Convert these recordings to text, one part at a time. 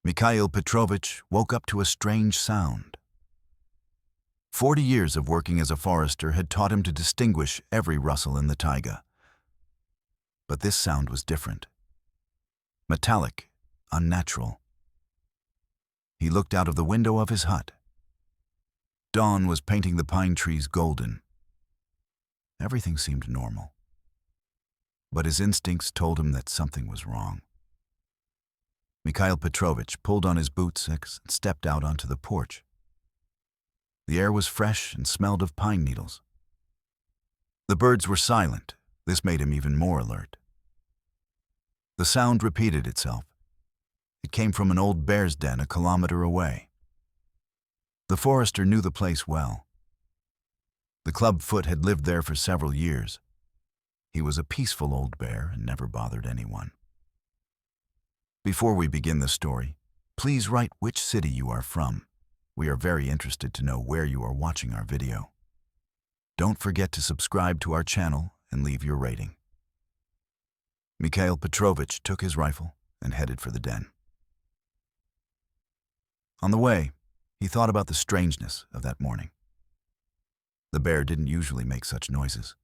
Mikhail Petrovich woke up to a strange sound. 40 years of working as a forester had taught him to distinguish every rustle in the taiga. But this sound was different. Metallic, unnatural. He looked out of the window of his hut. Dawn was painting the pine trees golden. Everything seemed normal. But his instincts told him that something was wrong. Mikhail Petrovich pulled on his boots and stepped out onto the porch. The air was fresh and smelled of pine needles. The birds were silent. This made him even more alert. The sound repeated itself. It came from an old bear's den a kilometer away. The forester knew the place well. The clubfoot had lived there for several years. He was a peaceful old bear and never bothered anyone. Before we begin the story, please write which city you are from. We are very interested to know where you are watching our video. Don't forget to subscribe to our channel and leave your rating. Mikhail Petrovich took his rifle and headed for the den. On the way, he thought about the strangeness of that morning. The bear didn't usually make such noises.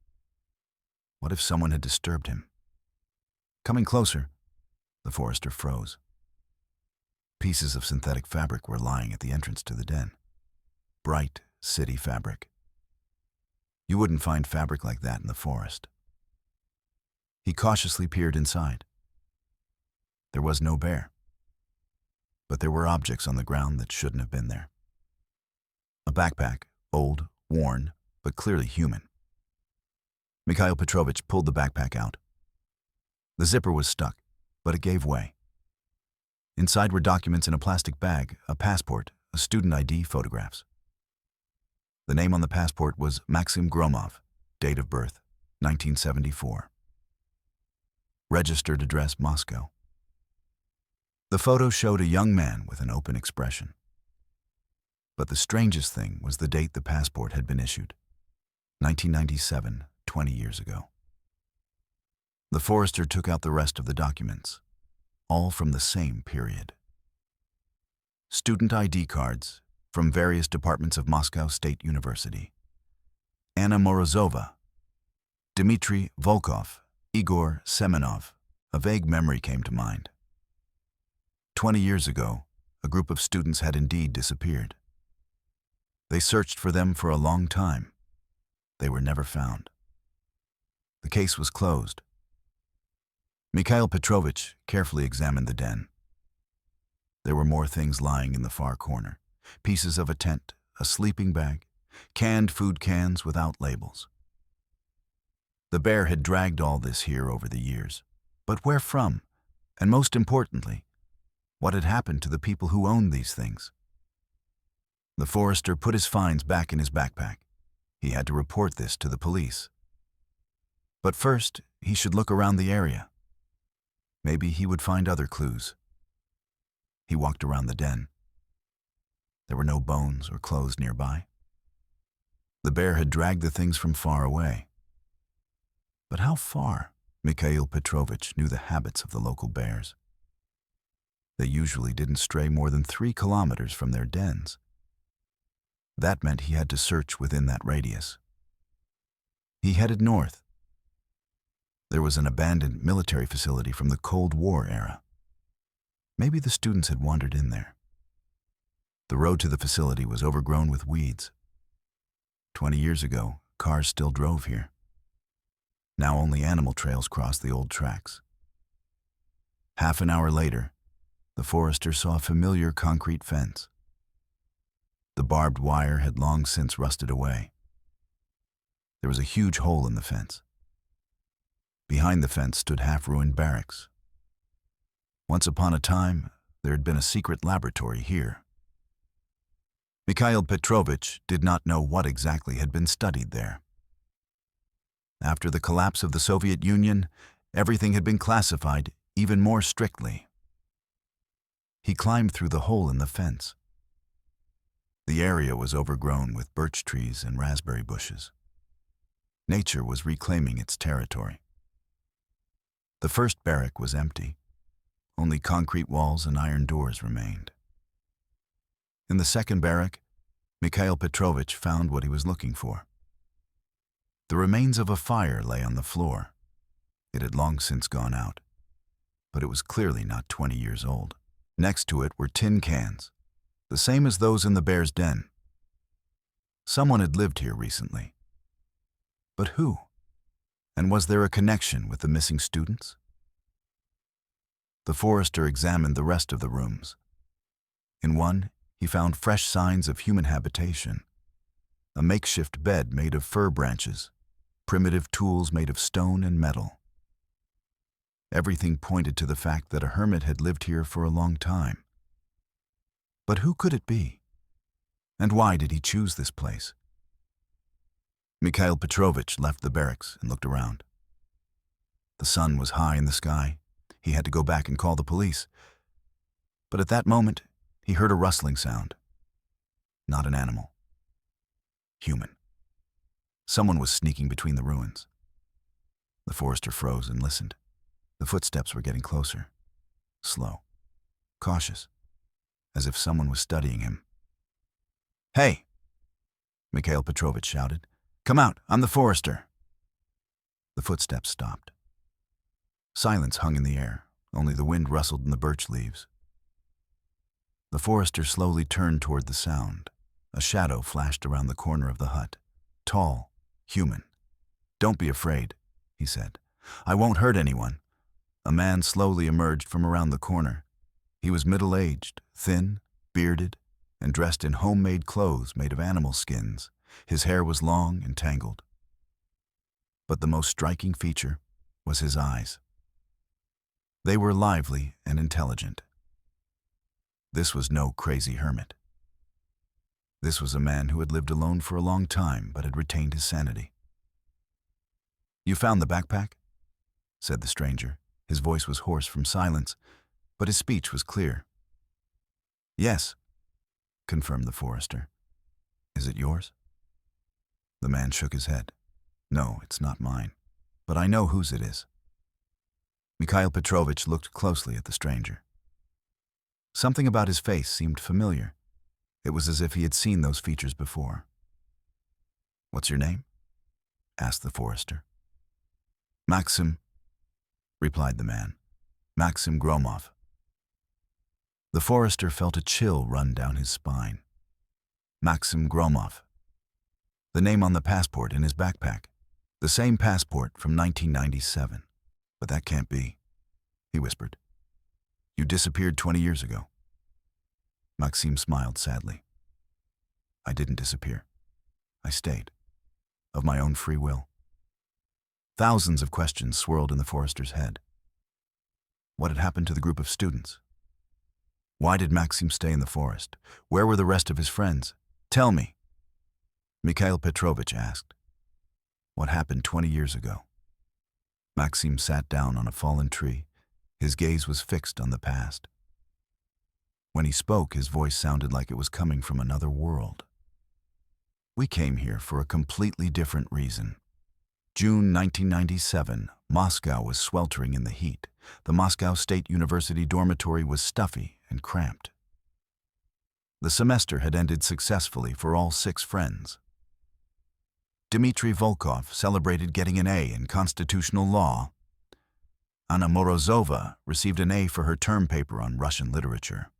What if someone had disturbed him? Coming closer, the forester froze. Pieces of synthetic fabric were lying at the entrance to the den. Bright city fabric. You wouldn't find fabric like that in the forest. He cautiously peered inside. There was no bear. But there were objects on the ground that shouldn't have been there. A backpack, old, worn, but clearly human. Mikhail Petrovich pulled the backpack out. The zipper was stuck, but it gave way. Inside were documents in a plastic bag, a passport, a student ID, photographs. The name on the passport was Maxim Gromov, date of birth, 1974. Registered address, Moscow. The photo showed a young man with an open expression. But the strangest thing was the date the passport had been issued, 1997, 20 years ago. The forester took out the rest of the documents, all from the same period. Student ID cards from various departments of Moscow State University. Anna Morozova, Dmitry Volkov, Igor Semenov. A vague memory came to mind. 20 years ago, a group of students had indeed disappeared. They searched for them for a long time. They were never found. The case was closed. Mikhail Petrovich carefully examined the den. There were more things lying in the far corner. Pieces of a tent, a sleeping bag, canned food cans without labels. The bear had dragged all this here over the years. But where from? And most importantly, what had happened to the people who owned these things? The forester put his finds back in his backpack. He had to report this to the police. But first, he should look around the area. Maybe he would find other clues. He walked around the den. There were no bones or clothes nearby. The bear had dragged the things from far away. But how far? Mikhail Petrovich knew the habits of the local bears. They usually didn't stray more than 3 kilometers from their dens. That meant he had to search within that radius. He headed north. There was an abandoned military facility from the Cold War era. Maybe the students had wandered in there. The road to the facility was overgrown with weeds. 20 years ago, cars still drove here. Now only animal trails crossed the old tracks. Half an hour later, the forester saw a familiar concrete fence. The barbed wire had long since rusted away. There was a huge hole in the fence. Behind the fence stood half-ruined barracks. Once upon a time, there had been a secret laboratory here. Mikhail Petrovich did not know what exactly had been studied there. After the collapse of the Soviet Union, everything had been classified even more strictly. He climbed through the hole in the fence. The area was overgrown with birch trees and raspberry bushes. Nature was reclaiming its territory. The first barrack was empty. Only concrete walls and iron doors remained. In the second barrack, Mikhail Petrovich found what he was looking for. The remains of a fire lay on the floor. It had long since gone out, but it was clearly not 20 years old. Next to it were tin cans, the same as those in the bear's den. Someone had lived here recently. But who? And was there a connection with the missing students? The forester examined the rest of the rooms. In one, he found fresh signs of human habitation. A makeshift bed made of fir branches, primitive tools made of stone and metal. Everything pointed to the fact that a hermit had lived here for a long time. But who could it be? And why did he choose this place? Mikhail Petrovich left the barracks and looked around. The sun was high in the sky. He had to go back and call the police. But at that moment, he heard a rustling sound. Not an animal. Human. Someone was sneaking between the ruins. The forester froze and listened. The footsteps were getting closer. Slow. Cautious. As if someone was studying him. "Hey!" Mikhail Petrovich shouted. "Come out, I'm the forester." The footsteps stopped. Silence hung in the air, only the wind rustled in the birch leaves. The forester slowly turned toward the sound. A shadow flashed around the corner of the hut. Tall, human. "Don't be afraid," he said. "I won't hurt anyone." A man slowly emerged from around the corner. He was middle-aged, thin, bearded, and dressed in homemade clothes made of animal skins. His hair was long and tangled. But the most striking feature was his eyes. They were lively and intelligent. This was no crazy hermit. This was a man who had lived alone for a long time but had retained his sanity. "You found the backpack?" said the stranger. His voice was hoarse from silence, but his speech was clear. "Yes," confirmed the forester. "Is it yours?" The man shook his head. "No, it's not mine, but I know whose it is." Mikhail Petrovich looked closely at the stranger. Something about his face seemed familiar. It was as if he had seen those features before. "What's your name?" asked the forester. "Maxim," replied the man. "Maxim Gromov." The forester felt a chill run down his spine. Maxim Gromov. The name on the passport in his backpack. The same passport from 1997. "But that can't be," he whispered. "You disappeared 20 years ago." Maxim smiled sadly. "I didn't disappear. I stayed. Of my own free will." Thousands of questions swirled in the forester's head. What had happened to the group of students? Why did Maxim stay in the forest? Where were the rest of his friends? "Tell me," Mikhail Petrovich asked. "What happened 20 years ago?" Maxim sat down on a fallen tree. His gaze was fixed on the past. When he spoke, his voice sounded like it was coming from another world. "We came here for a completely different reason. June 1997, Moscow was sweltering in the heat. The Moscow State University dormitory was stuffy and cramped. The semester had ended successfully for all 6 friends. Dmitry Volkov celebrated getting an A in constitutional law. Anna Morozova received an A for her term paper on Russian literature.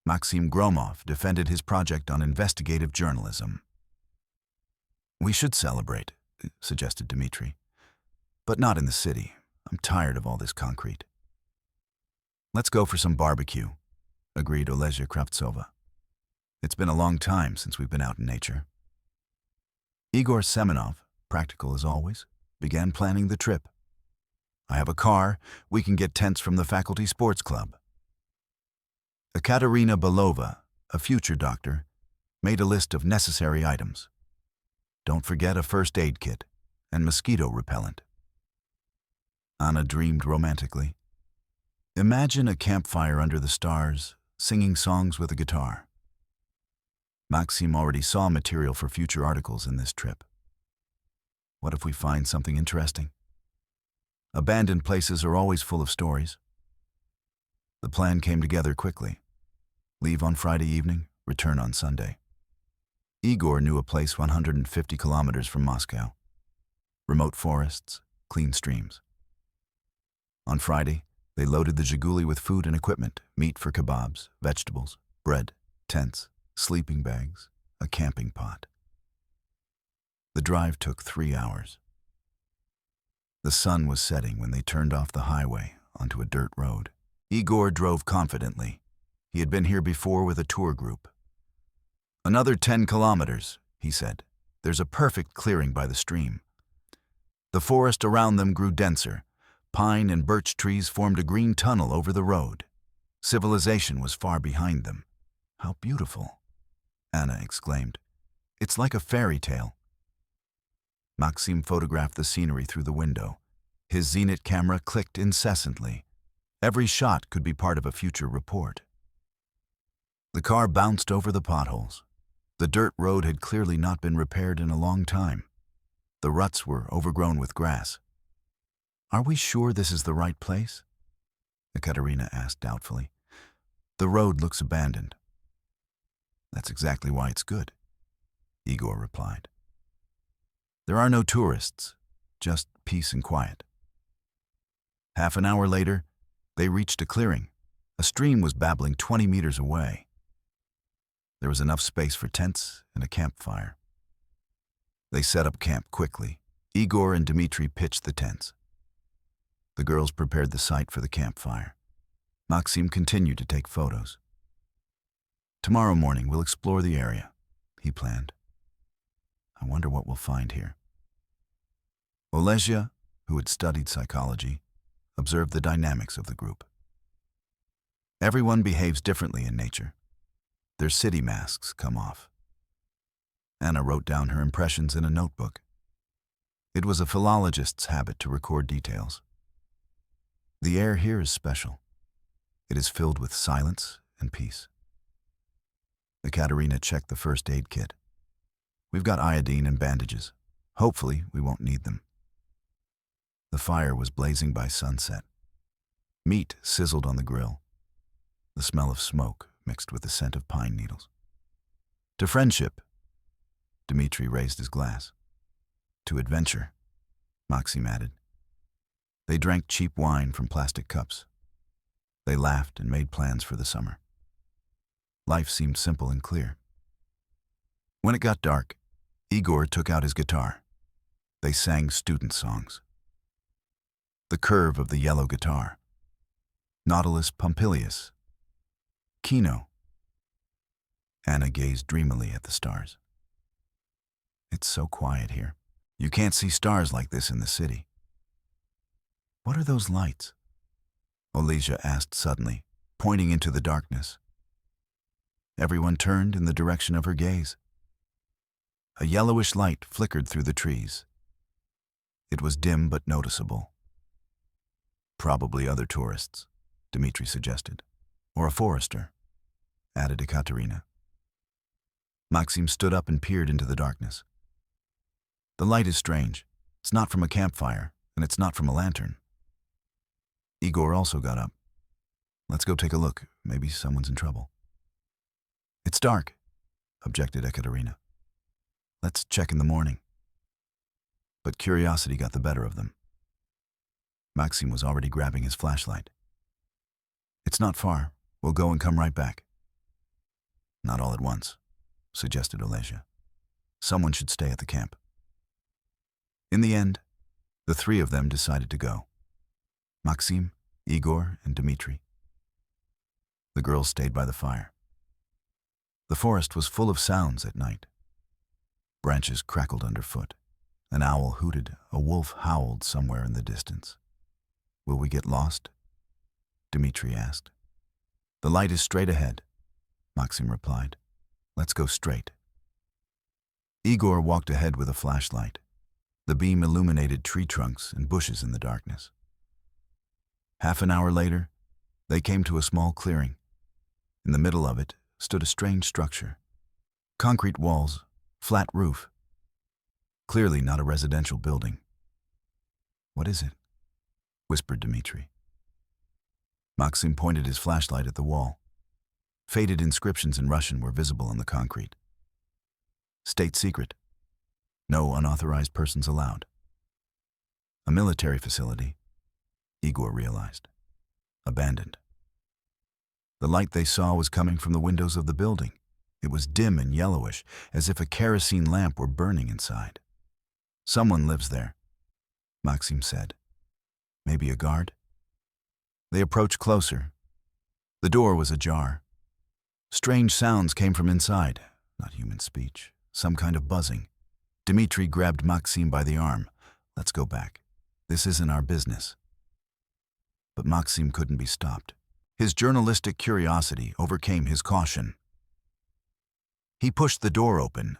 Maxim Gromov defended his project on investigative journalism. "We should celebrate," suggested Dmitry. "But not in the city. I'm tired of all this concrete." "Let's go for some barbecue," agreed Olesya Kravtsova. "It's been a long time since we've been out in nature." Igor Semenov, practical as always, began planning the trip. "I have a car. We can get tents from the faculty sports club." Ekaterina Belova, a future doctor, made a list of necessary items. "Don't forget a first aid kit and mosquito repellent." Anna dreamed romantically. "Imagine a campfire under the stars, singing songs with a guitar." Maxim already saw material for future articles in this trip. What if we find something interesting? Abandoned places are always full of stories. The plan came together quickly. Leave on Friday evening, return on Sunday. Igor knew a place 150 kilometers from Moscow. Remote forests, clean streams. On Friday, they loaded the Zhiguli with food and equipment, meat for kebabs, vegetables, bread, tents, sleeping bags, a camping pot. The drive took 3 hours. The sun was setting when they turned off the highway onto a dirt road. Igor drove confidently. He had been here before with a tour group. "Another 10 kilometers, he said. "There's a perfect clearing by the stream." The forest around them grew denser. Pine and birch trees formed a green tunnel over the road. Civilization was far behind them. "How beautiful," Anna exclaimed. "It's like a fairy tale." Maxim photographed the scenery through the window. His Zenit camera clicked incessantly. Every shot could be part of a future report. The car bounced over the potholes. The dirt road had clearly not been repaired in a long time. The ruts were overgrown with grass. "Are we sure this is the right place?" Ekaterina asked doubtfully. "The road looks abandoned." "That's exactly why it's good," Igor replied. "There are no tourists, just peace and quiet." Half an hour later, they reached a clearing. A stream was babbling 20 meters away. There was enough space for tents and a campfire. They set up camp quickly. Igor and Dmitri pitched the tents. The girls prepared the site for the campfire. Maxim continued to take photos. "Tomorrow morning we'll explore the area," he planned. "I wonder what we'll find here." Olesya, who had studied psychology, observed the dynamics of the group. Everyone behaves differently in nature. Their city masks come off. Anna wrote down her impressions in a notebook. It was a philologist's habit to record details. "The air here is special. It is filled with silence and peace." Ekaterina checked the first aid kit. "We've got iodine and bandages. Hopefully, we won't need them." The fire was blazing by sunset. Meat sizzled on the grill. The smell of smoke mixed with the scent of pine needles. "To friendship," Dmitri raised his glass. "To adventure," Maxim added. They drank cheap wine from plastic cups. They laughed and made plans for the summer. Life seemed simple and clear. When it got dark, Igor took out his guitar. They sang student songs. "The Curve of the Yellow Guitar," "Nautilus Pompilius," "Kino." Anna gazed dreamily at the stars. "It's so quiet here. You can't see stars like this in the city." "What are those lights?" Olesya asked suddenly, pointing into the darkness. Everyone turned in the direction of her gaze. A yellowish light flickered through the trees. It was dim but noticeable. "Probably other tourists," Dmitri suggested. "Or a forester," added Ekaterina. Maxim stood up and peered into the darkness. "The light is strange. It's not from a campfire, and it's not from a lantern." Igor also got up. "Let's go take a look. Maybe someone's in trouble." "It's dark," objected Ekaterina. "Let's check in the morning." But curiosity got the better of them. Maxim was already grabbing his flashlight. "It's not far. We'll go and come right back." "Not all at once," suggested Olesya. "Someone should stay at the camp." In the end, the three of them decided to go. Maxim, Igor, and Dmitri. The girls stayed by the fire. The forest was full of sounds at night. Branches crackled underfoot. An owl hooted, a wolf howled somewhere in the distance. "Will we get lost?" Dmitri asked. "The light is straight ahead," Maxim replied. "Let's go straight." Igor walked ahead with a flashlight. The beam illuminated tree trunks and bushes in the darkness. Half an hour later, they came to a small clearing. In the middle of it stood a strange structure. Concrete walls, flat roof. Clearly not a residential building. "What is it?" whispered Dmitri. Maxim pointed his flashlight at the wall. Faded inscriptions in Russian were visible on the concrete. State secret. No unauthorized persons allowed. A military facility, Igor realized. Abandoned. The light they saw was coming from the windows of the building. It was dim and yellowish, as if a kerosene lamp were burning inside. Someone lives there, Maxim said. Maybe a guard? They approached closer. The door was ajar. Strange sounds came from inside, not human speech, some kind of buzzing. Dmitri grabbed Maxim by the arm. Let's go back. This isn't our business. But Maxim couldn't be stopped. His journalistic curiosity overcame his caution. He pushed the door open.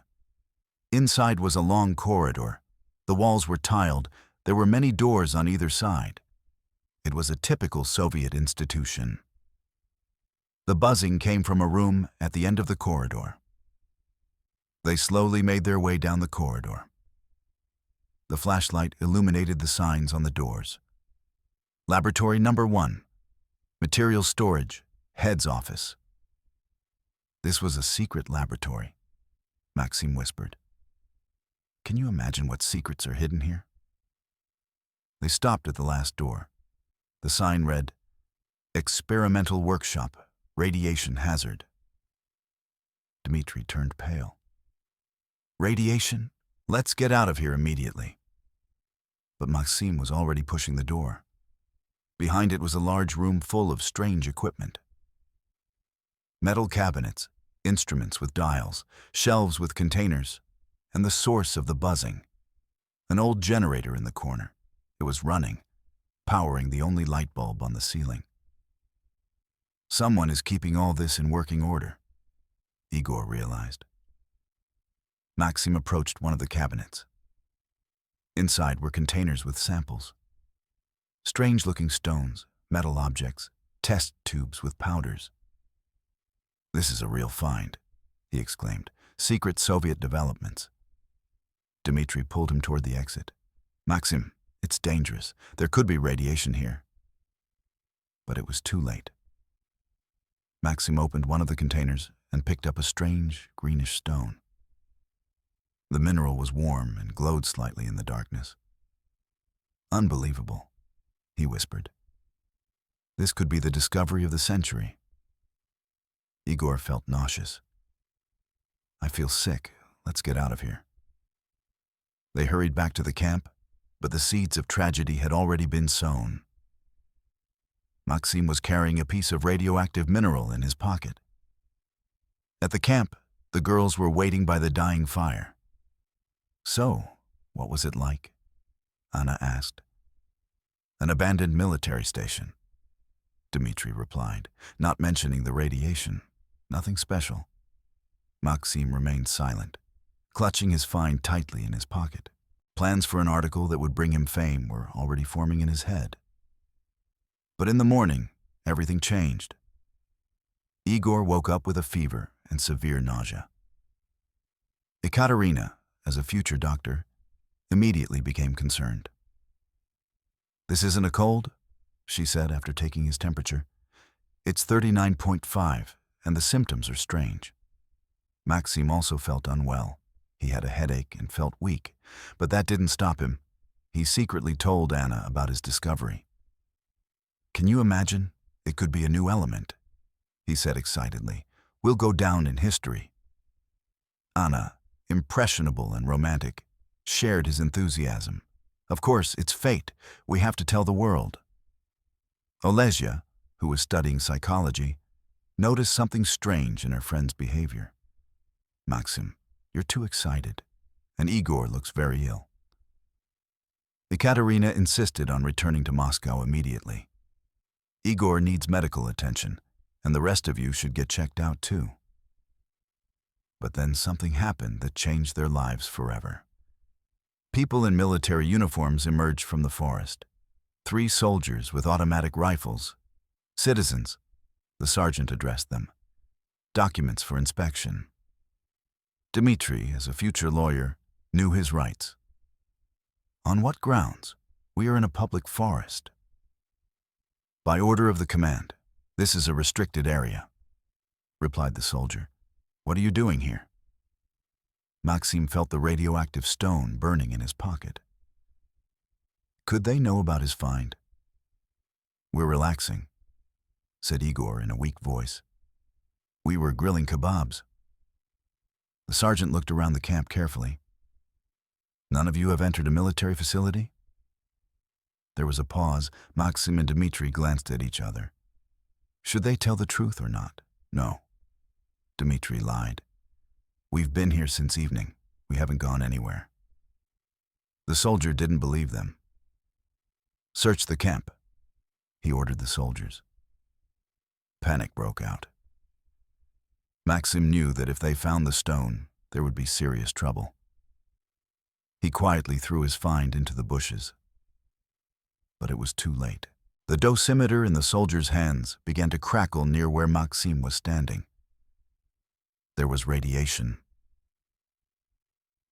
Inside was a long corridor. The walls were tiled. There were many doors on either side. It was a typical Soviet institution. The buzzing came from a room at the end of the corridor. They slowly made their way down the corridor. The flashlight illuminated the signs on the doors. Laboratory number 1. Material storage. Head's office. This was a secret laboratory, Maxim whispered. Can you imagine what secrets are hidden here? They stopped at the last door. The sign read, Experimental Workshop, Radiation Hazard. Dmitri turned pale. Radiation? Let's get out of here immediately. But Maxim was already pushing the door. Behind it was a large room full of strange equipment. Metal cabinets, instruments with dials, shelves with containers, and the source of the buzzing. An old generator in the corner. It was running, powering the only light bulb on the ceiling. Someone is keeping all this in working order, Igor realized. Maxim approached one of the cabinets. Inside were containers with samples. Strange-looking stones, metal objects, test tubes with powders. This is a real find, he exclaimed. Secret Soviet developments. Dmitri pulled him toward the exit. Maxim, it's dangerous. There could be radiation here. But it was too late. Maxim opened one of the containers and picked up a strange, greenish stone. The mineral was warm and glowed slightly in the darkness. Unbelievable, he whispered. This could be the discovery of the century. Igor felt nauseous. I feel sick. Let's get out of here. They hurried back to the camp, but the seeds of tragedy had already been sown. Maxim was carrying a piece of radioactive mineral in his pocket. At the camp, the girls were waiting by the dying fire. So, what was it like? Anna asked. An abandoned military station, Dmitri replied, not mentioning the radiation. Nothing special. Maxim remained silent, clutching his find tightly in his pocket. Plans for an article that would bring him fame were already forming in his head. But in the morning, everything changed. Igor woke up with a fever and severe nausea. Ekaterina, as a future doctor, immediately became concerned. This isn't a cold, she said after taking his temperature. It's 39.5, and the symptoms are strange. Maxim also felt unwell. He had a headache and felt weak, but that didn't stop him. He secretly told Anna about his discovery. Can you imagine? It could be a new element, he said excitedly. We'll go down in history. Anna, impressionable and romantic, shared his enthusiasm. Of course, it's fate. We have to tell the world. Olesya, who was studying psychology, noticed something strange in her friend's behavior. Maxim, you're too excited, and Igor looks very ill. Ekaterina insisted on returning to Moscow immediately. Igor needs medical attention, and the rest of you should get checked out too. But then something happened that changed their lives forever. People in military uniforms emerged from the forest. 3 soldiers with automatic rifles. Citizens, the sergeant addressed them. Documents for inspection. Dmitri, as a future lawyer, knew his rights. On what grounds? We are in a public forest. By order of the command. This is a restricted area, replied the soldier. What are you doing here? Maxim felt the radioactive stone burning in his pocket. Could they know about his find? We're relaxing, said Igor in a weak voice. We were grilling kebabs. The sergeant looked around the camp carefully. None of you have entered a military facility? There was a pause. Maxim and Dmitri glanced at each other. Should they tell the truth or not? No. Dmitri lied. We've been here since evening. We haven't gone anywhere. The soldier didn't believe them. Search the camp, he ordered the soldiers. Panic broke out. Maxim knew that if they found the stone, there would be serious trouble. He quietly threw his find into the bushes. But it was too late. The dosimeter in the soldier's hands began to crackle near where Maxim was standing. There was radiation.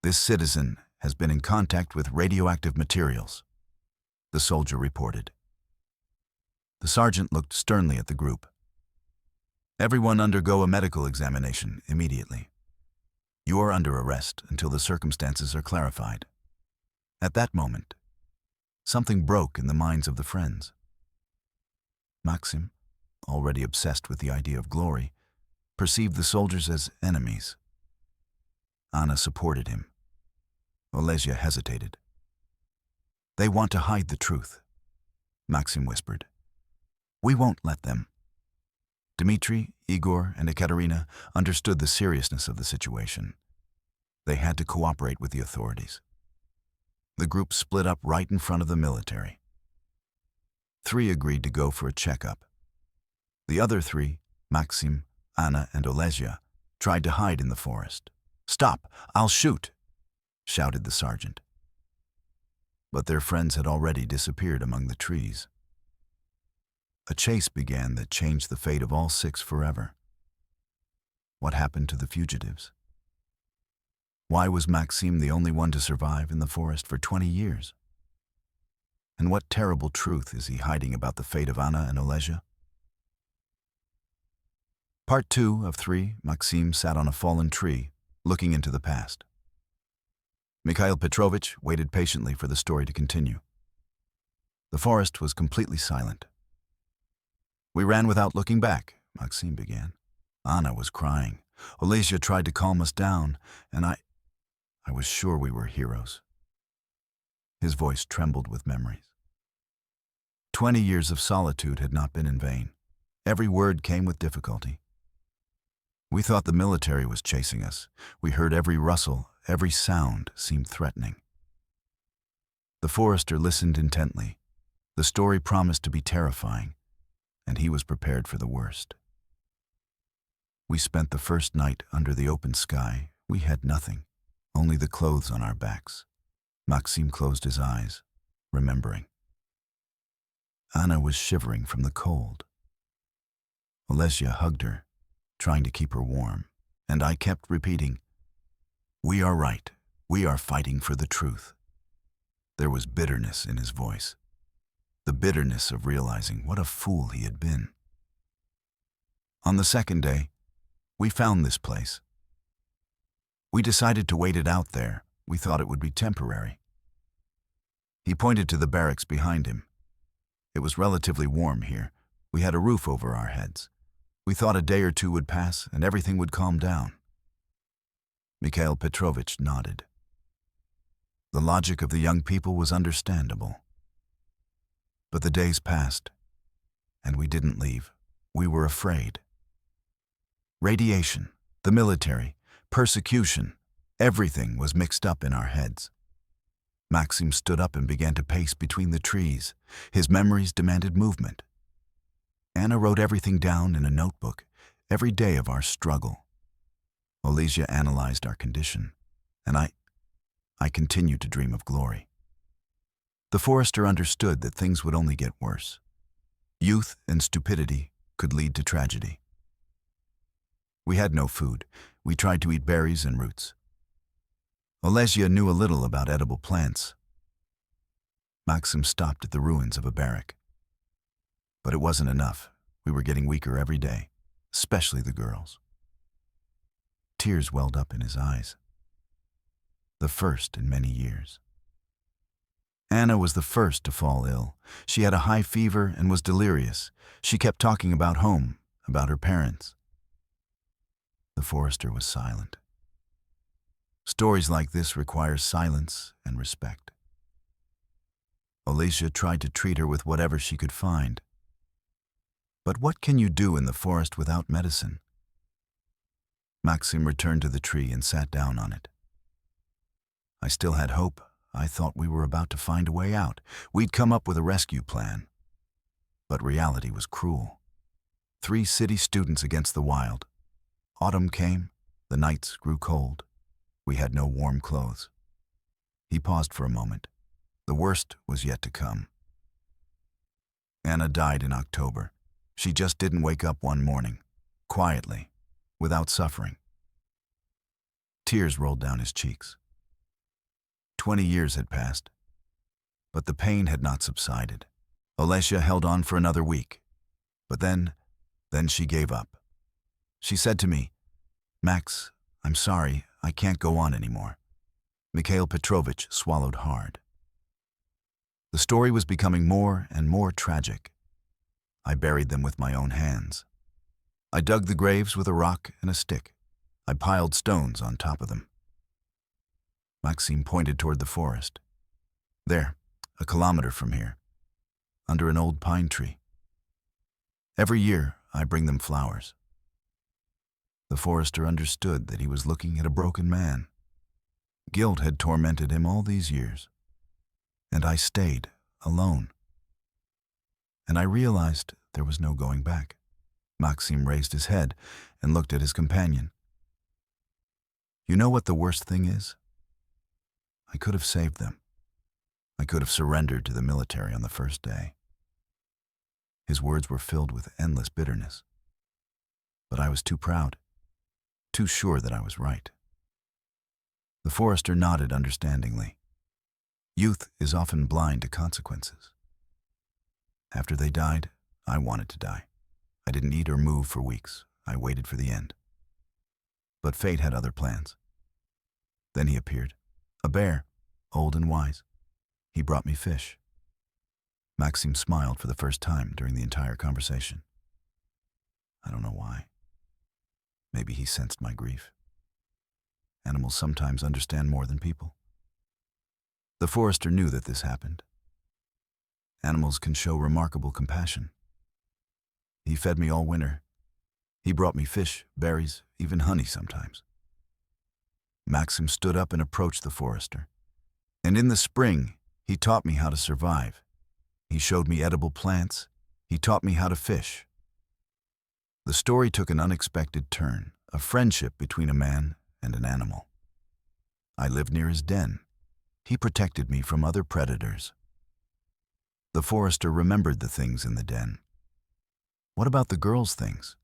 This citizen has been in contact with radioactive materials, the soldier reported. The sergeant looked sternly at the group. Everyone undergo a medical examination immediately. You are under arrest until the circumstances are clarified. At that moment, something broke in the minds of the friends. Maxim, already obsessed with the idea of glory, perceived the soldiers as enemies. Anna supported him. Olesya hesitated. They want to hide the truth, Maxim whispered. We won't let them. Dmitri, Igor, and Ekaterina understood the seriousness of the situation. They had to cooperate with the authorities. The group split up right in front of the military. 3 agreed to go for a checkup. The other 3, Maxim, Anna, and Olesya, tried to hide in the forest. Stop! I'll shoot! Shouted the sergeant. But their friends had already disappeared among the trees. A chase began that changed the fate of all 6 forever. What happened to the fugitives? Why was Maxim the only one to survive in the forest for 20 years? And what terrible truth is he hiding about the fate of Anna and Olesya? Part 2 of 3, Maxim sat on a fallen tree, looking into the past. Mikhail Petrovich waited patiently for the story to continue. The forest was completely silent. We ran without looking back, Maxim began. Anna was crying. Olesya tried to calm us down, and I was sure we were heroes. His voice trembled with memories. 20 years of solitude had not been in vain. Every word came with difficulty. We thought the military was chasing us. We heard every rustle, every sound seemed threatening. The forester listened intently. The story promised to be terrifying, and he was prepared for the worst. We spent the first night under the open sky. We had nothing, only the clothes on our backs. Maxim closed his eyes, remembering. Anna was shivering from the cold. Olesya hugged her, trying to keep her warm, and I kept repeating, "We are right. We are fighting for the truth." There was bitterness in his voice, the bitterness of realizing what a fool he had been. On the second day, we found this place. We decided to wait it out there. We thought it would be temporary. He pointed to the barracks behind him. It was relatively warm here. We had a roof over our heads. We thought a day or 2 would pass and everything would calm down. Mikhail Petrovich nodded. The logic of the young people was understandable. But the days passed, and we didn't leave. We were afraid. Radiation, the military, persecution, everything was mixed up in our heads. Maxim stood up and began to pace between the trees. His memories demanded movement. Anna wrote everything down in a notebook, every day of our struggle. Olesya analyzed our condition, and I continued to dream of glory. The forester understood that things would only get worse. Youth and stupidity could lead to tragedy. We had no food. We tried to eat berries and roots. Olesya knew a little about edible plants. Maxim stopped at the ruins of a barrack. But it wasn't enough. We were getting weaker every day, especially the girls. Tears welled up in his eyes. The first in many years. Anna was the first to fall ill. She had a high fever and was delirious. She kept talking about home, about her parents. The forester was silent. Stories like this require silence and respect. Olesia tried to treat her with whatever she could find. But what can you do in the forest without medicine? Maxim returned to the tree and sat down on it. I still had hope. I thought we were about to find a way out. We'd come up with a rescue plan. But reality was cruel. 3 city students against the wild. Autumn came. The nights grew cold. We had no warm clothes. He paused for a moment. The worst was yet to come. Anna died in October. She just didn't wake up one morning, quietly, without suffering. Tears rolled down his cheeks. 20 years had passed, but the pain had not subsided. Olesia held on for another week, but then she gave up. She said to me, "Max, I'm sorry, I can't go on anymore." Mikhail Petrovich swallowed hard. The story was becoming more and more tragic. I buried them with my own hands. I dug the graves with a rock and a stick. I piled stones on top of them. Maxim pointed toward the forest. There, a kilometer from here, under an old pine tree. Every year, I bring them flowers. The forester understood that he was looking at a broken man. Guilt had tormented him all these years. And I stayed, alone. And I realized there was no going back. Maxim raised his head and looked at his companion. You know what the worst thing is? I could have saved them. I could have surrendered to the military on the first day. His words were filled with endless bitterness. But I was too proud, too sure that I was right. The forester nodded understandingly. Youth is often blind to consequences. After they died, I wanted to die. I didn't eat or move for weeks. I waited for the end. But fate had other plans. Then he appeared. A bear, old and wise. He brought me fish. Maxim smiled for the first time during the entire conversation. I don't know why. Maybe he sensed my grief. Animals sometimes understand more than people. The forester knew that this happened. Animals can show remarkable compassion. He fed me all winter. He brought me fish, berries, even honey sometimes. Maxim stood up and approached the forester. And in the spring, he taught me how to survive. He showed me edible plants. He taught me how to fish. The story took an unexpected turn, a friendship between a man and an animal. I lived near his den. He protected me from other predators. The forester remembered the things in the den. What about the girls' things?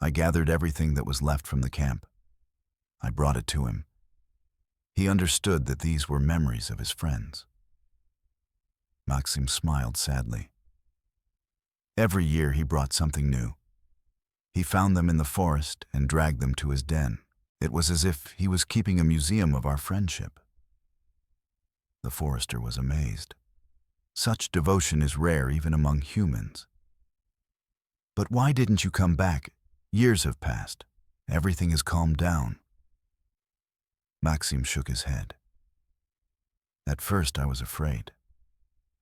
I gathered everything that was left from the camp. I brought it to him. He understood that these were memories of his friends. Maxim smiled sadly. Every year he brought something new. He found them in the forest and dragged them to his den. It was as if he was keeping a museum of our friendship. The forester was amazed. Such devotion is rare even among humans. But why didn't you come back? Years have passed. Everything has calmed down. Maxim shook his head. At first I was afraid.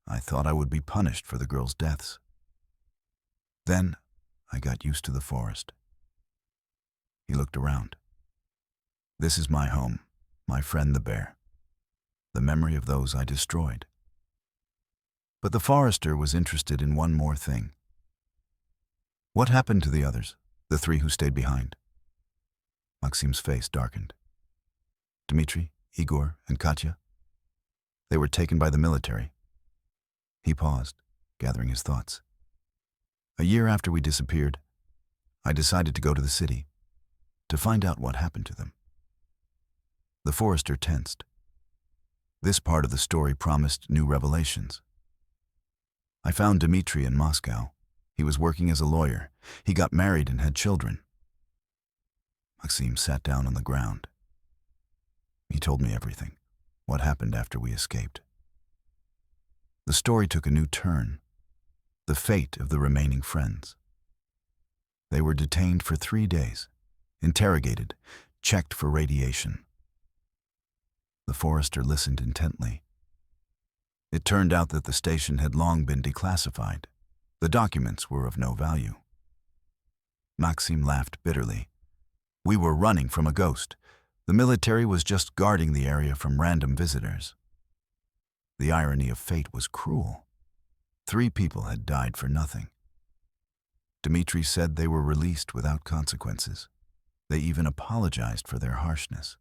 I thought I would be punished for the girls' deaths. Then I got used to the forest. He looked around. This is my home, my friend the bear, the memory of those I destroyed. But the forester was interested in one more thing. What happened to the others, the 3 who stayed behind? Maxim's face darkened. Dmitri, Igor, and Katya? They were taken by the military. He paused, gathering his thoughts. A year after we disappeared, I decided to go to the city, to find out what happened to them. The forester tensed. This part of the story promised new revelations. I found Dmitri in Moscow. He was working as a lawyer. He got married and had children. Maxim sat down on the ground. He told me everything, what happened after we escaped. The story took a new turn, the fate of the remaining friends. They were detained for 3 days, interrogated, checked for radiation. The forester listened intently. It turned out that the station had long been declassified. The documents were of no value. Maxim laughed bitterly. We were running from a ghost. The military was just guarding the area from random visitors. The irony of fate was cruel. 3 people had died for nothing. Dmitri said they were released without consequences. They even apologized for their harshness.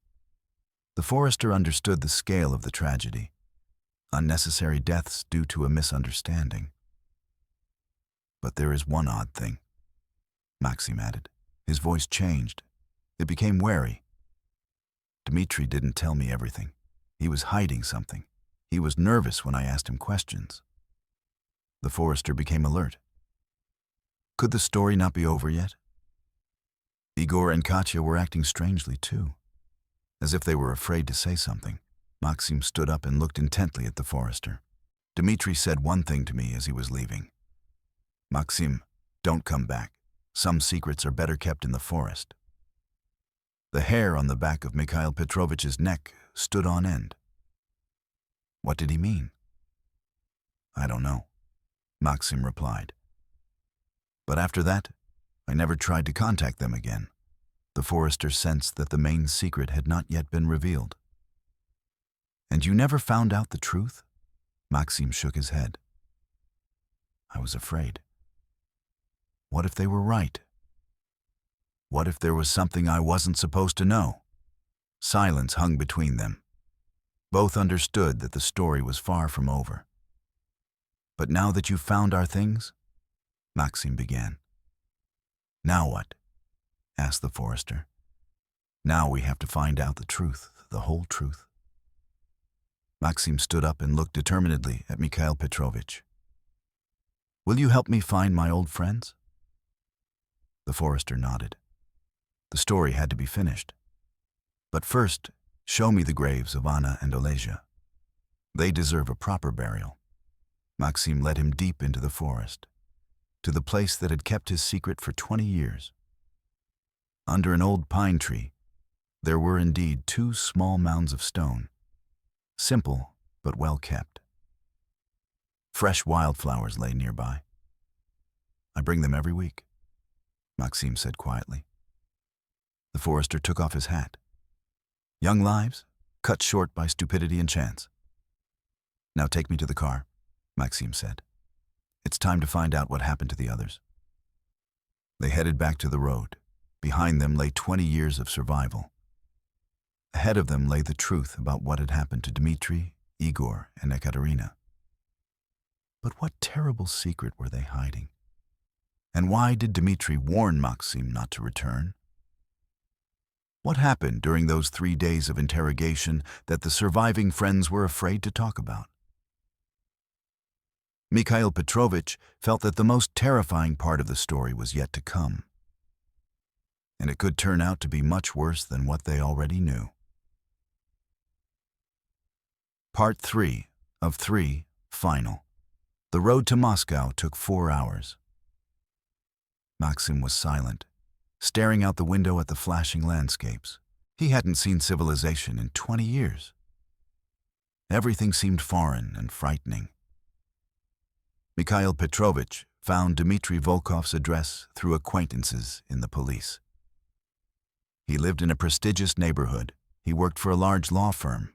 The forester understood the scale of the tragedy. Unnecessary deaths due to a misunderstanding. But there is one odd thing, Maxim added. His voice changed. It became wary. Dmitri didn't tell me everything. He was hiding something. He was nervous when I asked him questions. The forester became alert. Could the story not be over yet? Igor and Katya were acting strangely too, as if they were afraid to say something. Maxim stood up and looked intently at the forester. Dmitri said one thing to me as he was leaving. Maxim, don't come back. Some secrets are better kept in the forest. The hair on the back of Mikhail Petrovich's neck stood on end. What did he mean? I don't know, Maxim replied. But after that, I never tried to contact them again. The forester sensed that the main secret had not yet been revealed. And you never found out the truth? Maxim shook his head. I was afraid. What if they were right? What if there was something I wasn't supposed to know? Silence hung between them. Both understood that the story was far from over. But now that you've found our things, Maxim began. Now what? Asked the forester. Now we have to find out the truth, the whole truth. Maxim stood up and looked determinedly at Mikhail Petrovich. Will you help me find my old friends? The forester nodded. The story had to be finished. But first, show me the graves of Anna and Olezya. They deserve a proper burial. Maxim led him deep into the forest, to the place that had kept his secret for 20 years. Under an old pine tree, there were indeed 2 small mounds of stone, simple but well kept. Fresh wildflowers lay nearby. I bring them every week, Maxim said quietly. The forester took off his hat. Young lives, cut short by stupidity and chance. Now take me to the car, Maxim said. It's time to find out what happened to the others. They headed back to the road. Behind them lay 20 years of survival. Ahead of them lay the truth about what had happened to Dmitri, Igor, and Ekaterina. But what terrible secret were they hiding? And why did Dmitri warn Maxim not to return? What happened during those 3 days of interrogation that the surviving friends were afraid to talk about? Mikhail Petrovich felt that the most terrifying part of the story was yet to come. And it could turn out to be much worse than what they already knew. Part 3 of 3, final. The road to Moscow took 4 hours. Maxim was silent, staring out the window at the flashing landscapes. He hadn't seen civilization in 20 years. Everything seemed foreign and frightening. Mikhail Petrovich found Dmitri Volkov's address through acquaintances in the police. He lived in a prestigious neighborhood. He worked for a large law firm.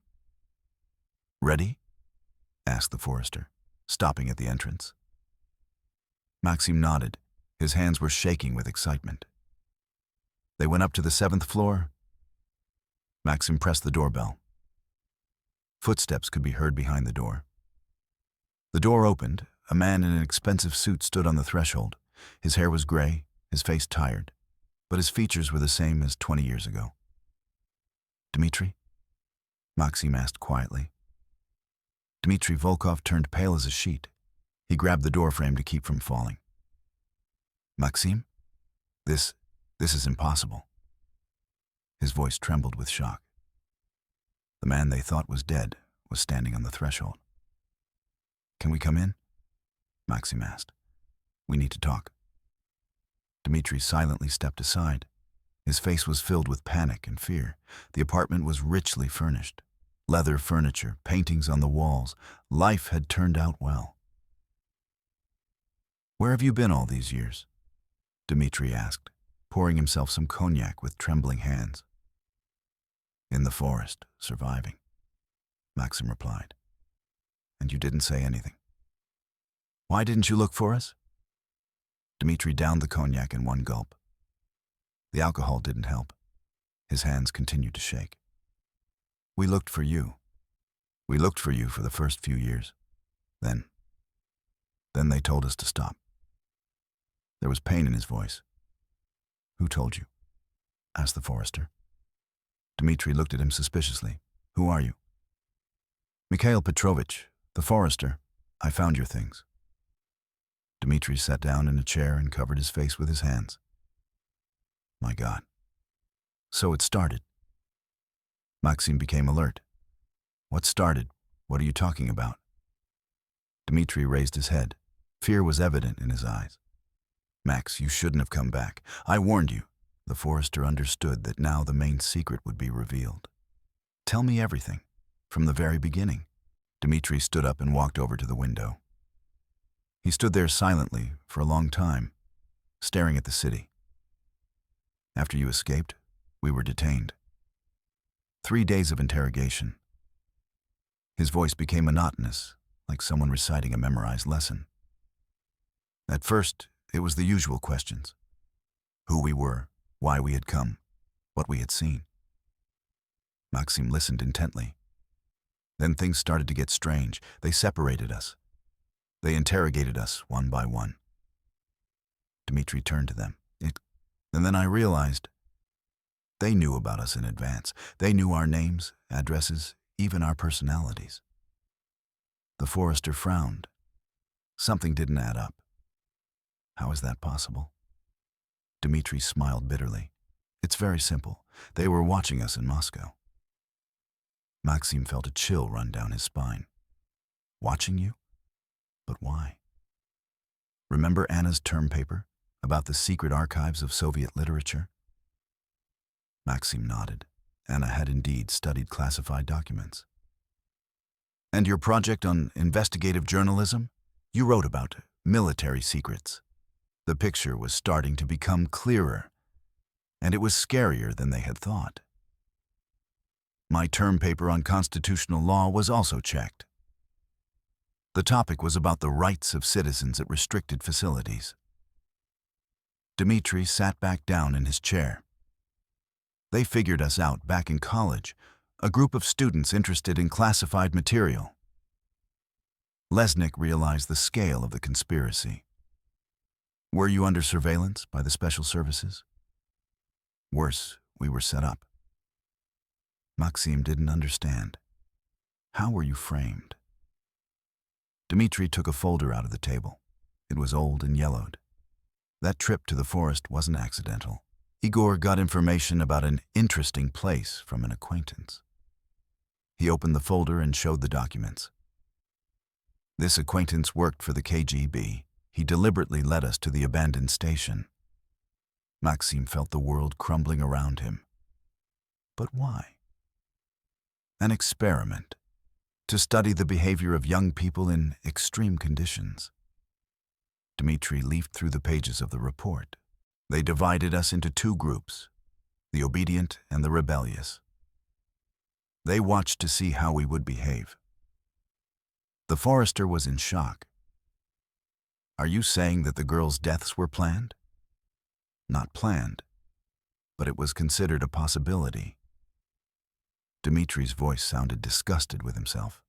Ready? Asked the forester, stopping at the entrance. Maxim nodded. His hands were shaking with excitement. They went up to the 7th floor. Maxim pressed the doorbell. Footsteps could be heard behind the door. The door opened. A man in an expensive suit stood on the threshold. His hair was gray, his face tired, but his features were the same as 20 years ago. Dmitri? Maxim asked quietly. Dmitri Volkov turned pale as a sheet. He grabbed the doorframe to keep from falling. Maxime? This is impossible. His voice trembled with shock. The man they thought was dead was standing on the threshold. Can we come in? Maxime asked. We need to talk. Dmitri silently stepped aside. His face was filled with panic and fear. The apartment was richly furnished. Leather furniture, paintings on the walls. Life had turned out well. Where have you been all these years? Dmitri asked, pouring himself some cognac with trembling hands. In the forest, surviving, Maxime replied. And you didn't say anything. Why didn't you look for us? Dmitri downed the cognac in one gulp. The alcohol didn't help. His hands continued to shake. We looked for you. We looked for you for the first few years. Then they told us to stop. There was pain in his voice. Who told you? Asked the forester. Dmitri looked at him suspiciously. Who are you? Mikhail Petrovich, the forester. I found your things. Dmitri sat down in a chair and covered his face with his hands. My God. So it started. Maxime became alert. What started? What are you talking about? Dmitri raised his head. Fear was evident in his eyes. Max, you shouldn't have come back. I warned you. The forester understood that now the main secret would be revealed. Tell me everything, from the very beginning. Dmitri stood up and walked over to the window. He stood there silently for a long time, staring at the city. After you escaped, we were detained. 3 days of interrogation. His voice became monotonous, like someone reciting a memorized lesson. At first, it was the usual questions. Who we were, why we had come, what we had seen. Maxime listened intently. Then things started to get strange. They separated us. They interrogated us one by one. Dmitri turned to them. And then I realized they knew about us in advance. They knew our names, addresses, even our personalities. The forester frowned. Something didn't add up. How is that possible? Dmitri smiled bitterly. It's very simple. They were watching us in Moscow. Maxime felt a chill run down his spine. Watching you? But why? Remember Anna's term paper about the secret archives of Soviet literature? Maxime nodded. Anna had indeed studied classified documents. And your project on investigative journalism? You wrote about military secrets. The picture was starting to become clearer, and it was scarier than they had thought. My term paper on constitutional law was also checked. The topic was about the rights of citizens at restricted facilities. Dmitri sat back down in his chair. They figured us out back in college, a group of students interested in classified material. Lesnik realized the scale of the conspiracy. Were you under surveillance by the special services? Worse, we were set up. Maxime didn't understand. How were you framed? Dmitri took a folder out of the table. It was old and yellowed. That trip to the forest wasn't accidental. Igor got information about an interesting place from an acquaintance. He opened the folder and showed the documents. This acquaintance worked for the KGB. He deliberately led us to the abandoned station. Maxime felt the world crumbling around him. But why? An experiment, to study the behavior of young people in extreme conditions. Dmitri leafed through the pages of the report. They divided us into 2 groups, the obedient and the rebellious. They watched to see how we would behave. The forester was in shock. Are you saying that the girls' deaths were planned? Not planned, but it was considered a possibility. Dmitri's voice sounded disgusted with himself.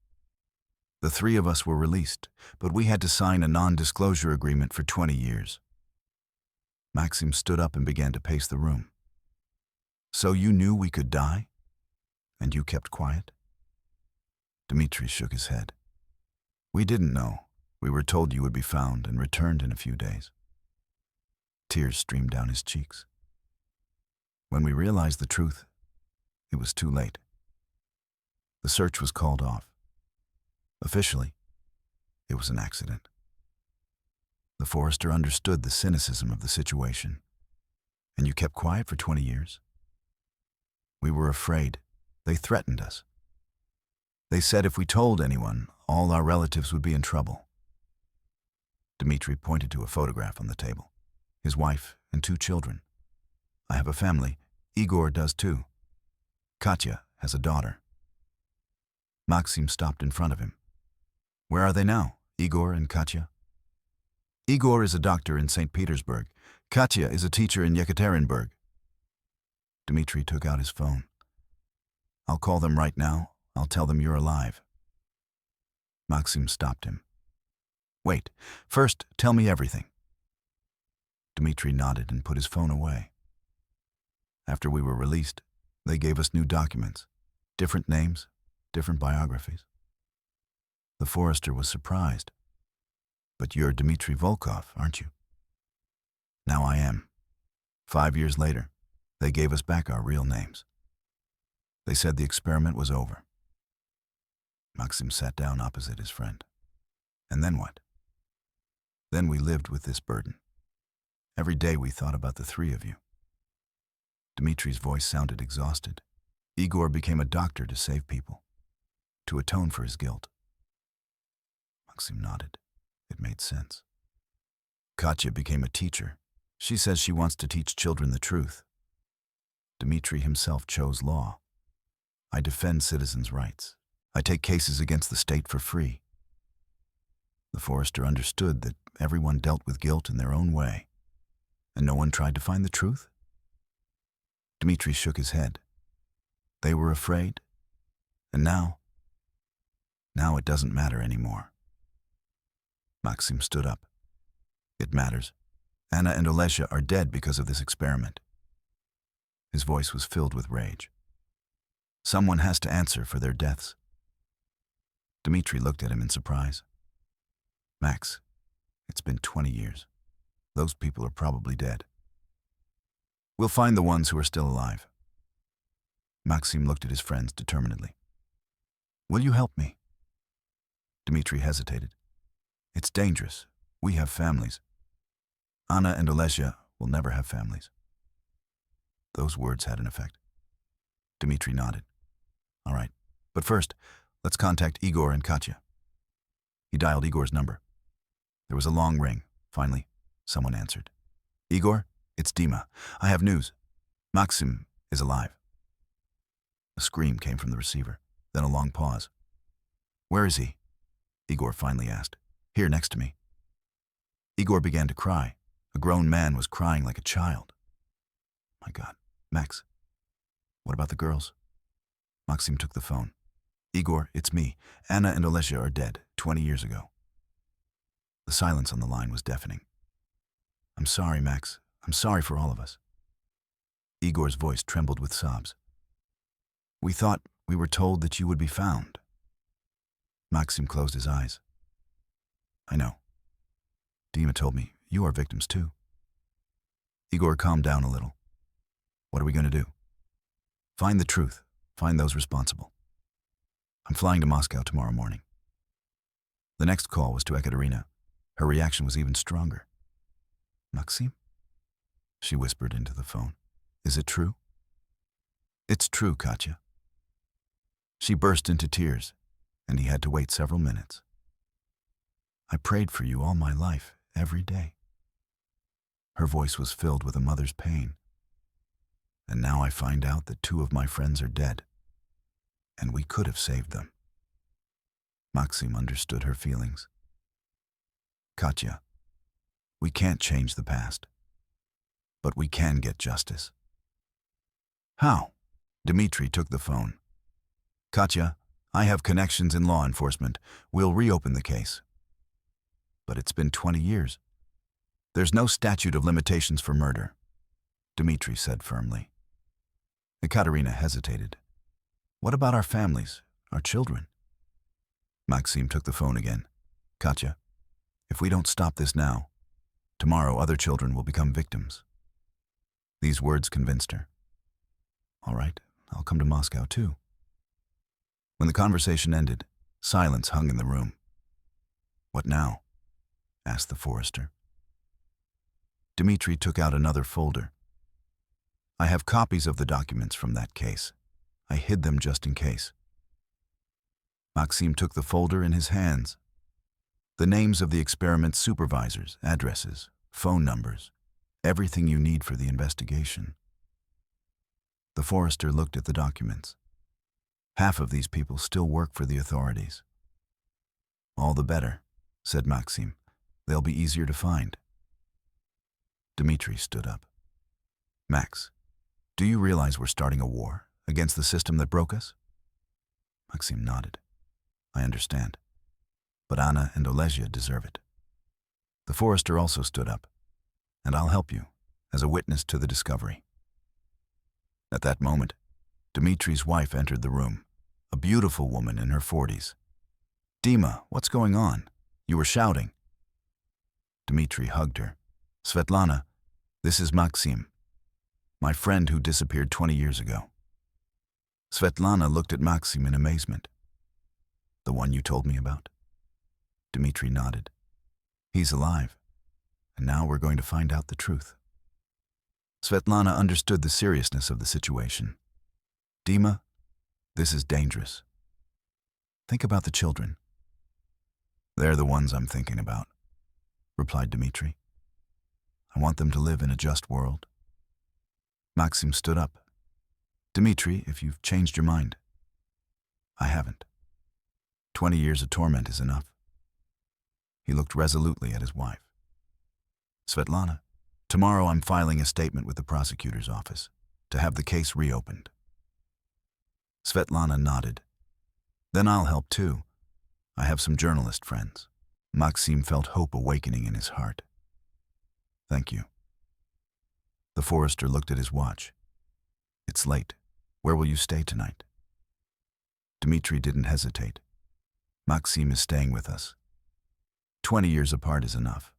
The 3 of us were released, but we had to sign a non-disclosure agreement for 20 years. Maxime stood up and began to pace the room. So you knew we could die? And you kept quiet? Dmitri shook his head. We didn't know. We were told you would be found and returned in a few days. Tears streamed down his cheeks. When we realized the truth, it was too late. The search was called off. Officially, it was an accident. The forester understood the cynicism of the situation. And you kept quiet for 20 years? We were afraid. They threatened us. They said if we told anyone, all our relatives would be in trouble. Dmitri pointed to a photograph on the table. His wife and 2 children. I have a family. Igor does too. Katya has a daughter. Maxim stopped in front of him. Where are they now, Igor and Katya? Igor is a doctor in St. Petersburg. Katya is a teacher in Yekaterinburg. Dmitri took out his phone. I'll call them right now. I'll tell them you're alive. Maxim stopped him. Wait, first tell me everything. Dmitri nodded and put his phone away. After we were released, they gave us new documents, different names, different biographies. The forester was surprised. But you're Dmitri Volkov, aren't you? Now I am. 5 years later, they gave us back our real names. They said the experiment was over. Maxim sat down opposite his friend. And then what? Then we lived with this burden. Every day we thought about the 3 of you. Dmitri's voice sounded exhausted. Igor became a doctor to save people, to atone for his guilt. Maxim nodded. It made sense. Katya became a teacher. She says she wants to teach children the truth. Dmitri himself chose law. I defend citizens' rights. I take cases against the state for free. The forester understood that everyone dealt with guilt in their own way, and no one tried to find the truth. Dmitri shook his head. They were afraid, and now it doesn't matter anymore. Maxim stood up. It matters. Anna and Olesya are dead because of this experiment. His voice was filled with rage. Someone has to answer for their deaths. Dmitri looked at him in surprise. Max, it's been 20 years. Those people are probably dead. We'll find the ones who are still alive. Maxim looked at his friends determinedly. Will you help me? Dmitri hesitated. It's dangerous. We have families. Anna and Olesya will never have families. Those words had an effect. Dmitri nodded. All right, but first, let's contact Igor and Katya. He dialed Igor's number. There was a long ring. Finally, someone answered. Igor, it's Dima. I have news. Maxim is alive. A scream came from the receiver, then a long pause. Where is he? Igor finally asked. Here, next to me. Igor began to cry. A grown man was crying like a child. My God, Max, what about the girls? Maxim took the phone. Igor, it's me. Anna and Olesya are dead, 20 years ago. The silence on the line was deafening. I'm sorry, Max. I'm sorry for all of us. Igor's voice trembled with sobs. We thought we were told that you would be found. Maxim closed his eyes. I know. Dima told me you are victims too. Igor calmed down a little. What are we going to do? Find the truth. Find those responsible. I'm flying to Moscow tomorrow morning. The next call was to Ekaterina. Her reaction was even stronger. Maxim? She whispered into the phone. Is it true? It's true, Katya. She burst into tears, and he had to wait several minutes. I prayed for you all my life, every day. Her voice was filled with a mother's pain. And now I find out that 2 of my friends are dead, and we could have saved them. Maxim understood her feelings. Katya, we can't change the past, but we can get justice. How? Dmitri took the phone. Katya, I have connections in law enforcement. We'll reopen the case. But it's been 20 years. There's no statute of limitations for murder, Dmitri said firmly. Ekaterina hesitated. What about our families, our children? Maxim took the phone again. Katya, If we don't stop this now, tomorrow other children will become victims. These words convinced her. All right, I'll come to Moscow too. When the conversation ended, silence hung in the room. What now? Asked the forester. Dmitri took out another folder. I have copies of the documents from that case. I hid them just in case. Maxim took the folder in his hands. The names of the experiment supervisors, addresses, phone numbers, everything you need for the investigation. The forester looked at the documents. Half of these people still work for the authorities. All the better, said Maxim. They'll be easier to find. Dmitri stood up. Max, do you realize we're starting a war against the system that broke us? Maxim nodded. I understand. But Anna and Olesia deserve it. The forester also stood up. And I'll help you, as a witness to the discovery. At that moment, Dmitri's wife entered the room, a beautiful woman in her 40s. Dima, what's going on? You were shouting. Dmitri hugged her. Svetlana, this is Maxim, my friend who disappeared 20 years ago. Svetlana looked at Maxim in amazement. The one you told me about? Dmitri nodded. He's alive, and now we're going to find out the truth. Svetlana understood the seriousness of the situation. Dima, this is dangerous. Think about the children. They're the ones I'm thinking about, replied Dmitri. I want them to live in a just world. Maxim stood up. Dmitri, if you've changed your mind. I haven't. 20 years of torment is enough. He looked resolutely at his wife. Svetlana, tomorrow I'm filing a statement with the prosecutor's office to have the case reopened. Svetlana nodded. Then I'll help too. I have some journalist friends. Maxim felt hope awakening in his heart. Thank you. The forester looked at his watch. It's late. Where will you stay tonight? Dmitri didn't hesitate. Maxim is staying with us. 20 years apart is enough.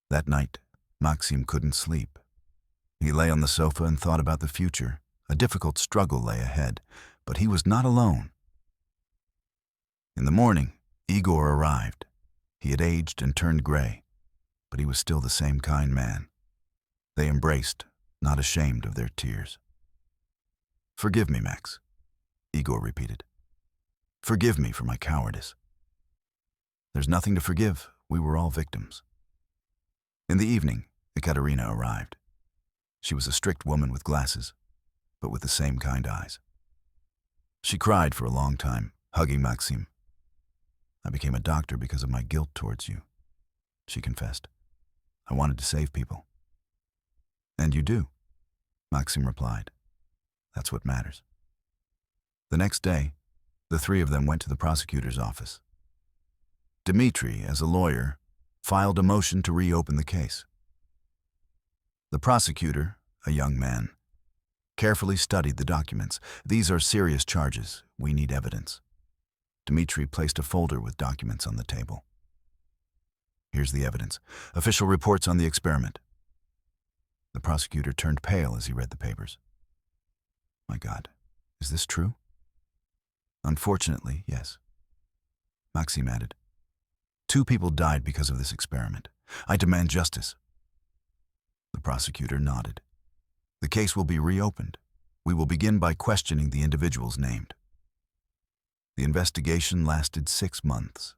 That night, Maxim couldn't sleep. He lay on the sofa and thought about the future. A difficult struggle lay ahead, but he was not alone. In the morning, Igor arrived. He had aged and turned gray, but he was still the same kind man. They embraced, not ashamed of their tears. Forgive me, Max, Igor repeated. Forgive me for my cowardice. There's nothing to forgive. We were all victims. In the evening, Ekaterina arrived. She was a strict woman with glasses, but with the same kind eyes. She cried for a long time, hugging Maxim. I became a doctor because of my guilt towards you, she confessed. I wanted to save people. And you do, Maxim replied. That's what matters. The next day, the three of them went to the prosecutor's office. Dmitri, as a lawyer, filed a motion to reopen the case. The prosecutor, a young man, carefully studied the documents. These are serious charges. We need evidence. Dmitri placed a folder with documents on the table. Here's the evidence. Official reports on the experiment. The prosecutor turned pale as he read the papers. My God, is this true? Unfortunately, yes. Maxim added. 2 people died because of this experiment. I demand justice. The prosecutor nodded. The case will be reopened. We will begin by questioning the individuals named. The investigation lasted 6 months.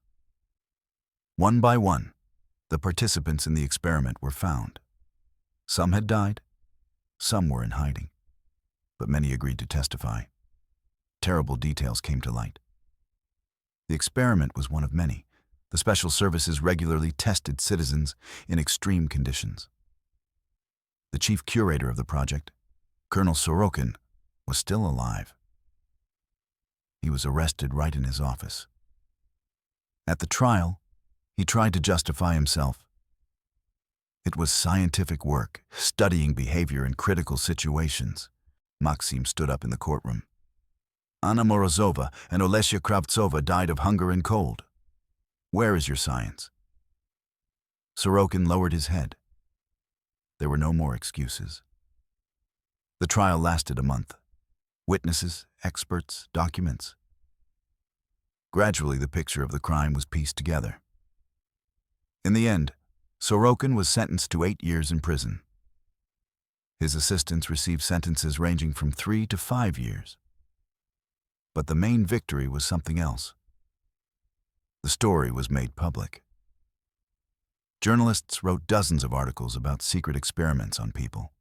One by one, the participants in the experiment were found. Some had died, some were in hiding, but many agreed to testify. Terrible details came to light. The experiment was one of many. The special services regularly tested citizens in extreme conditions. The chief curator of the project, Colonel Sorokin, was still alive. He was arrested right in his office. At the trial, he tried to justify himself. It was scientific work, studying behavior in critical situations. Maxim stood up in the courtroom. Anna Morozova and Olesia Kravtsova died of hunger and cold. Where is your science? Sorokin lowered his head. There were no more excuses. The trial lasted a month. Witnesses, experts, documents. Gradually, the picture of the crime was pieced together. In the end, Sorokin was sentenced to 8 years in prison. His assistants received sentences ranging from 3 to 5 years. But the main victory was something else. The story was made public. Journalists wrote dozens of articles about secret experiments on people.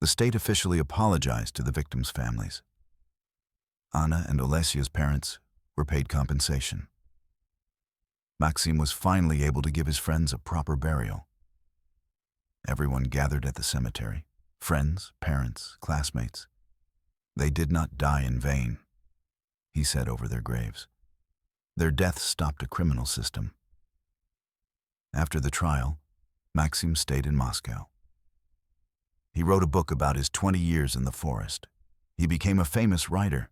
The state officially apologized to the victims' families. Anna and Olesia's parents were paid compensation. Maxim was finally able to give his friends a proper burial. Everyone gathered at the cemetery, friends, parents, classmates. They did not die in vain, he said over their graves. Their deaths stopped a criminal system. After the trial, Maxim stayed in Moscow. He wrote a book about his 20 years in the forest. He became a famous writer.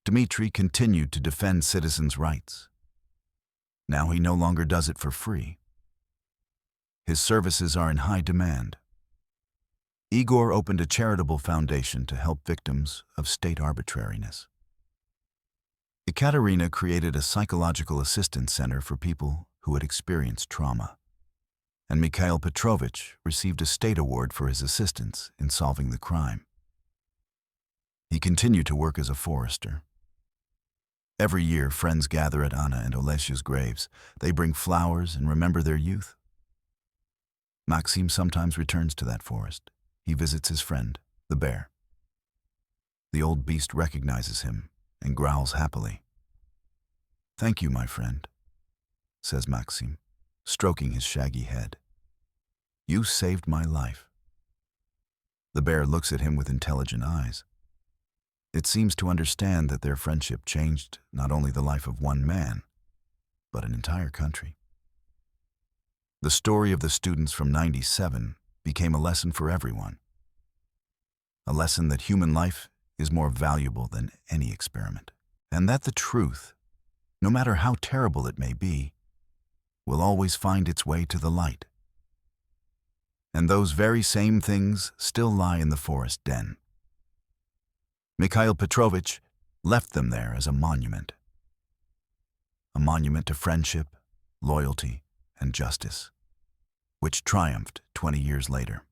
Dmitry continued to defend citizens' rights. Now he no longer does it for free. His services are in high demand. Igor opened a charitable foundation to help victims of state arbitrariness. Ekaterina created a psychological assistance center for people who had experienced trauma. And Mikhail Petrovich received a state award for his assistance in solving the crime. He continued to work as a forester. Every year, friends gather at Anna and Olesia's graves. They bring flowers and remember their youth. Maxim sometimes returns to that forest. He visits his friend, the bear. The old beast recognizes him and growls happily. "Thank you, my friend," says Maxim, stroking his shaggy head. "You saved my life." The bear looks at him with intelligent eyes. It seems to understand that their friendship changed not only the life of one man, but an entire country. The story of the students from '97 became a lesson for everyone. A lesson that human life is more valuable than any experiment, and that the truth, no matter how terrible it may be, will always find its way to the light. And those very same things still lie in the forest den. Mikhail Petrovich left them there as a monument to friendship, loyalty, and justice, which triumphed 20 years later.